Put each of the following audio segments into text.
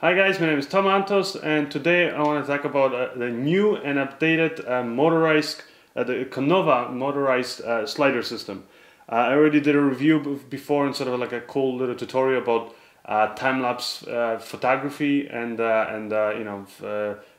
Hi guys, my name is Antos, and today I want to talk about the new and updated motorized, the Konova motorized slider system. I already did a review before and sort of like a cool little tutorial about time-lapse photography and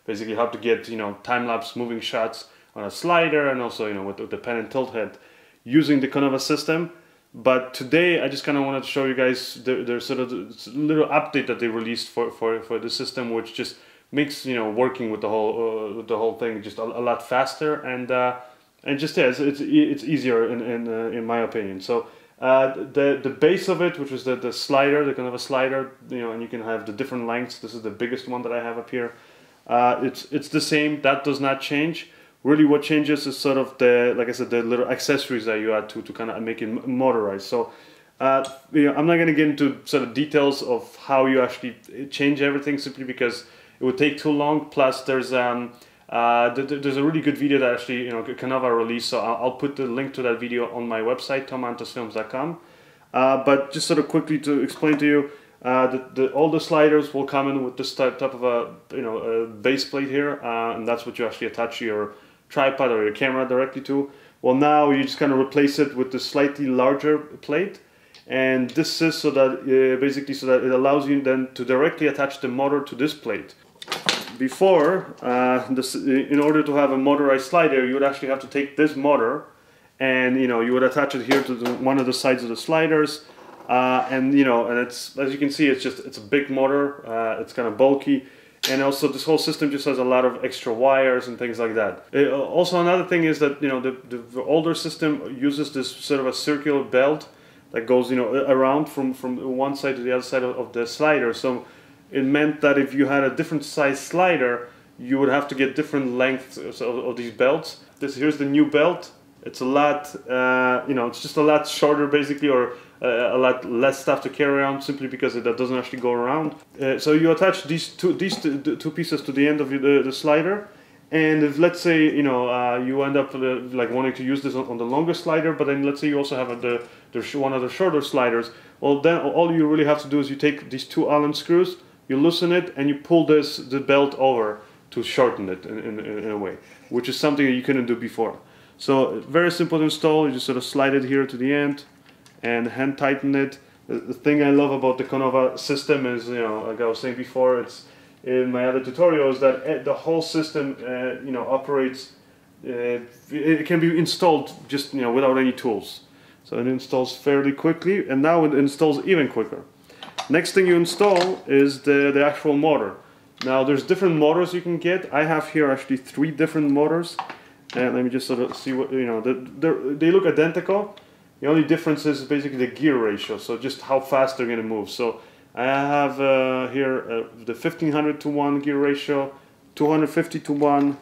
basically how to get time-lapse moving shots on a slider, and also with the pen and tilt head using the Konova system. But today I just kind of wanted to show you guys the sort of little update that they released for the system, which just makes working with the whole thing just a lot faster, and just it's easier in my opinion. So the base of it, which is the slider, the kind of a slider, and you can have the different lengths. This is the biggest one that I have up here. It's the same. That does not change. Really what changes is sort of like I said, the little accessories that you add to kind of make it motorized. So I'm not going to get into sort of details of how you actually change everything, simply because it would take too long. Plus there's a really good video that actually Konova released, so I'll put the link to that video on my website, tomantosfilms.com. But just sort of quickly to explain to you, all the sliders will come in with this type of a base plate here, and that's what you actually attach your tripod or your camera directly to. Well, now you just kind of replace it with the slightly larger plate, and this is so that basically so that it allows you then to directly attach the motor to this plate. Before, in order to have a motorized slider, you would actually have to take this motor and you would attach it here to one of the sides of the sliders. And it's, as you can see, it's a big motor. It's kind of bulky, and also this whole system just has a lot of extra wires and things like that. Also, another thing is that the older system uses this sort of a circular belt that goes around from one side to the other side of the slider. So it meant that if you had a different size slider, you would have to get different lengths of these belts. Here's the new belt. It's a lot, it's just a lot shorter basically, or a lot less stuff to carry around, simply because that doesn't actually go around. So you attach these two pieces to the end of the slider, and if, let's say you end up like wanting to use this on the longer slider, but then let's say you also have one of the shorter sliders, well, then all you really have to do is you take these two Allen screws, you loosen it, and you pull the belt over to shorten it in a way, which is something that you couldn't do before. So very simple to install. You just sort of slide it here to the end and hand tighten it. The thing I love about the Konova system is, like I was saying before, it's in my other tutorials, that the whole system, operates. It can be installed just without any tools. So it installs fairly quickly, and now it installs even quicker. Next thing you install is the actual motor. Now there's different motors you can get. I have here actually 3 different motors. And let me just sort of see what, they look identical. The only difference is basically the gear ratio, so just how fast they're going to move. So I have here the 1500:1 gear ratio, 250:1,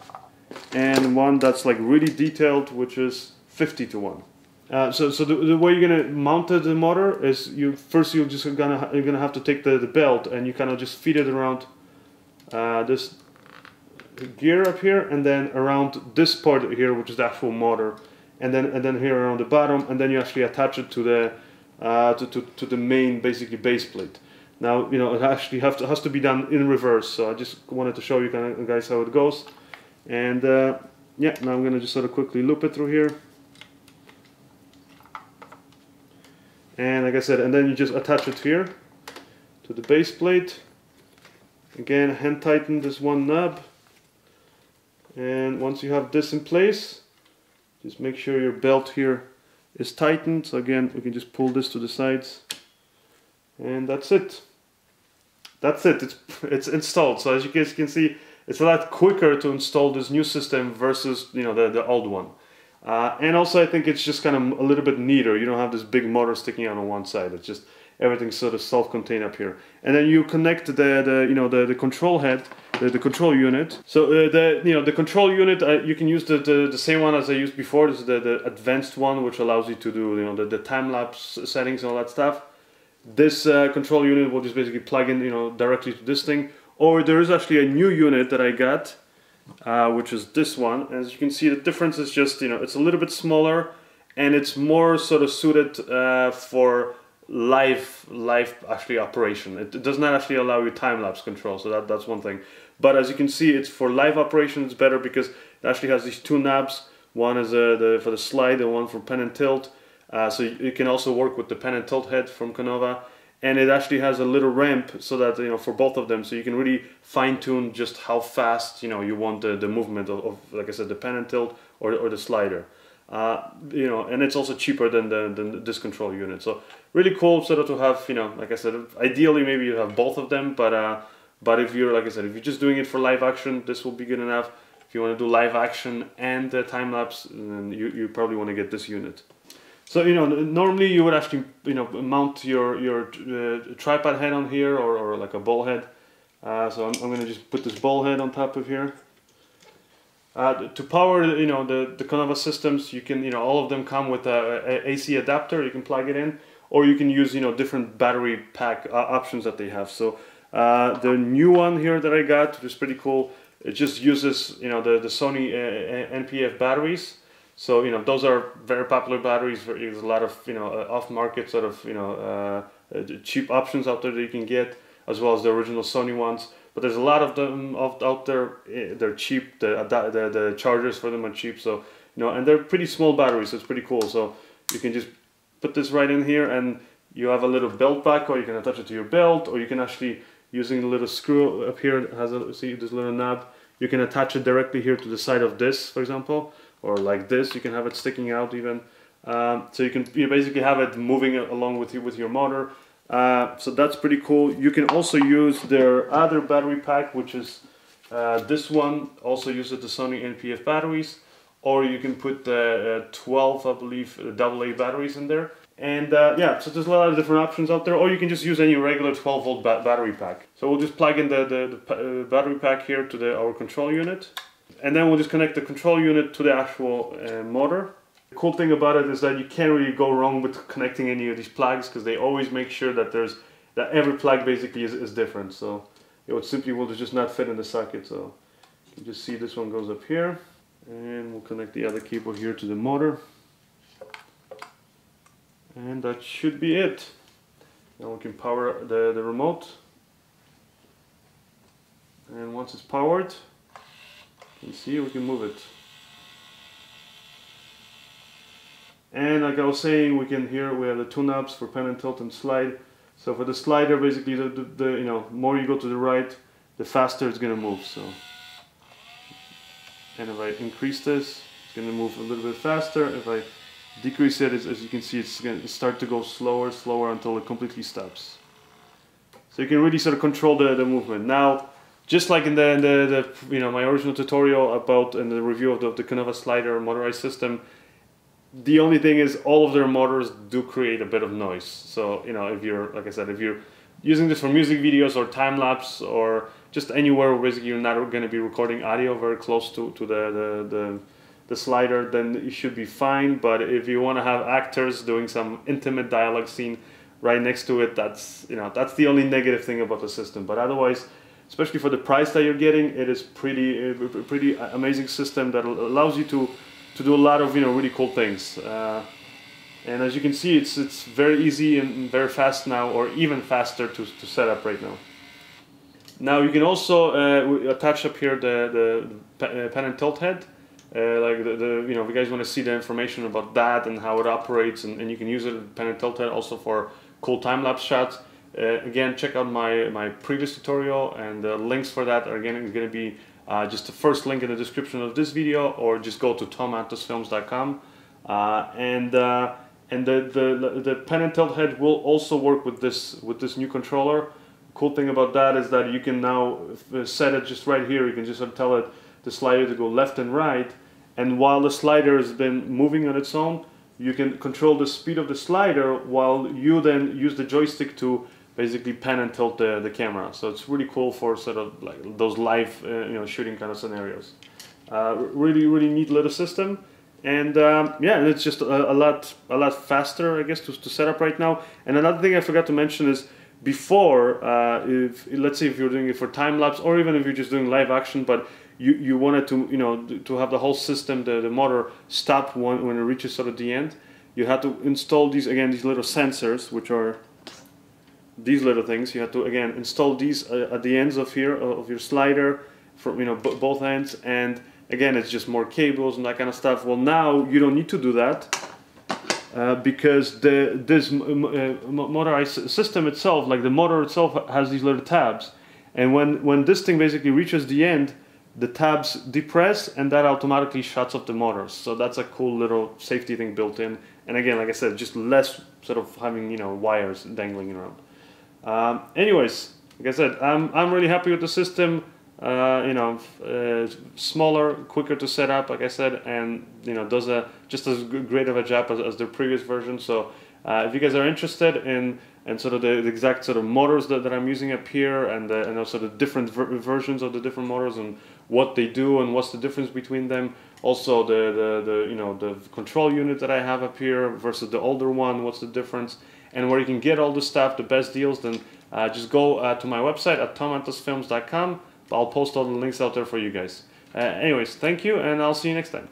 and one that's like really detailed, which is 50:1. So the way you're going to mount the motor is you're gonna have to take the belt, and you kind of just feed it around this gear up here, and then around this part here, which is the actual motor, and then here around the bottom, and then you actually attach it to the main basically base plate. Now it actually has to be done in reverse. So I just wanted to show you guys how it goes, and yeah, now I'm gonna just sort of quickly loop it through here, and like I said, and then you just attach it here to the base plate. Again, hand tighten this one knob. And once you have this in place, just make sure your belt here is tightened. So again, we can just pull this to the sides, and that's it. That's it. It's installed. So as you guys can see, it's a lot quicker to install this new system versus the old one. And also, I think it's just kind of a little bit neater. You don't have this big motor sticking out on one side. It's just everything's sort of self-contained up here. And then you connect the control head, the control unit. So the control unit, you can use the same one as I used before. This is the advanced one, which allows you to do the time-lapse settings and all that stuff. This control unit will just basically plug in directly to this thing. Or there is actually a new unit that I got, which is this one. As you can see, the difference is just it's a little bit smaller, and it's more sort of suited for live actually operation. It does not actually allow you time-lapse control, so that's one thing. But as you can see, it's for live operation. It's better because it actually has these two knobs. One is for the slide and one for pen and tilt. So you can also work with the pen and tilt head from Konova, and it actually has a little ramp so that, you know, for both of them, so you can really fine-tune just how fast, you know, you want the movement of, like I said, the pen and tilt or the slider. You know, and it's also cheaper than this control unit. So really cool sort of to have, you know, like I said, ideally maybe you have both of them, but if you're, like I said, if you're just doing it for live action, this will be good enough. If you want to do live action and time lapse, then you probably want to get this unit. So, you know, normally you would actually, you know, mount your tripod head on here, or like a ball head. So I'm going to just put this ball head on top of here. To power, you know, the Konova systems, you can, you know, all of them come with a AC adapter. You can plug it in, or you can use, you know, different battery pack options that they have. So the new one here that I got, which is pretty cool, it just uses, you know, the Sony NPF batteries. So, you know, those are very popular batteries. There's a lot of, you know, off-market sort of, you know, cheap options out there that you can get, as well as the original Sony ones. But there's a lot of them out there. They're cheap. The chargers for them are cheap. So, you know, and they're pretty small batteries. So it's pretty cool. So you can just put this right in here, and you have a little belt back, or you can attach it to your belt, or you can actually, using the little screw up here, it has a, see this little knob, you can attach it directly here to the side of this, for example, or like this. You can have it sticking out even. So you can basically have it moving along with your motor. So that's pretty cool. You can also use their other battery pack, which is this one. Also uses the Sony NPF batteries, or you can put the 12, I believe, AA batteries in there. And yeah, so there's a lot of different options out there, or you can just use any regular 12-volt battery pack. So we'll just plug in the battery pack here to our control unit, and then we'll just connect the control unit to the actual motor. The cool thing about it is that you can't really go wrong with connecting any of these plugs, because they always make sure that that every plug basically is different. So it simply will just not fit in the socket. So you can just see this one goes up here, and we'll connect the other cable here to the motor. And that should be it. Now we can power the remote. And once it's powered, you can see we can move it. And like I was saying, we have the two knobs for pen and tilt and slide. So for the slider, basically you know, more you go to the right, the faster it's gonna move. So, and if I increase this, it's gonna move a little bit faster. If I decrease it, as you can see, it's going to start to go slower until it completely stops. So you can really sort of control the movement. Now, just like in the you know, my original tutorial about in the review of the Konova slider motorized system, the only thing is all of their motors do create a bit of noise. So, you know, if you're, like I said, if you're using this for music videos or time lapse or just anywhere where basically you're not going to be recording audio very close to the slider, then it should be fine. But if you want to have actors doing some intimate dialogue scene right next to it, that's, you know, that's the only negative thing about the system. But otherwise, especially for the price that you're getting, it is pretty amazing system that allows you to do a lot of, you know, really cool things. And as you can see, it's very easy and very fast now, or even faster to set up right now. Now you can also attach up here the pen and tilt head. Like you know, if you guys want to see the information about that and how it operates, and you can use it pen and tilt head also for cool time-lapse shots. Again, check out my previous tutorial, and the links for that are going to be just the first link in the description of this video, or just go to tomantosfilms.com. And the pen and tilt head will also work with this new controller. Cool thing about that is that you can now set it just right here. You can just tell it the slider to go left and right, and while the slider has been moving on its own, you can control the speed of the slider while you then use the joystick to basically pan and tilt the camera. So it's really cool for sort of like those live you know, shooting kind of scenarios. Really neat little system, and yeah, and it's just a lot faster, I guess, to set up right now. And another thing I forgot to mention is, before, let's say if you're doing it for time lapse, or even if you're just doing live action, but you wanted to, you know, to have the whole system, the motor stop when it reaches sort of the end, you had to install these little sensors, which are these little things. You have to again install these at the ends of here of your slider, from both ends, and again it's just more cables and that kind of stuff. Well, now you don't need to do that because this motorized system itself, like the motor itself, has these little tabs, and when this thing basically reaches the end, the tabs depress and that automatically shuts off the motors. So that's a cool little safety thing built in. And again, like I said, just less sort of having wires dangling around. Anyways, like I said, I'm really happy with the system. Smaller, quicker to set up, like I said, and does just as great of a job as the previous version. So if you guys are interested in sort of the exact sort of motors that I'm using up here, and also the different versions of the different motors and what they do and what's the difference between them, also the control unit that I have up here versus the older one, what's the difference, and where you can get all the stuff, the best deals, then just go to my website at tomantosfilms.com. I'll post all the links out there for you guys. Anyways, thank you, and I'll see you next time.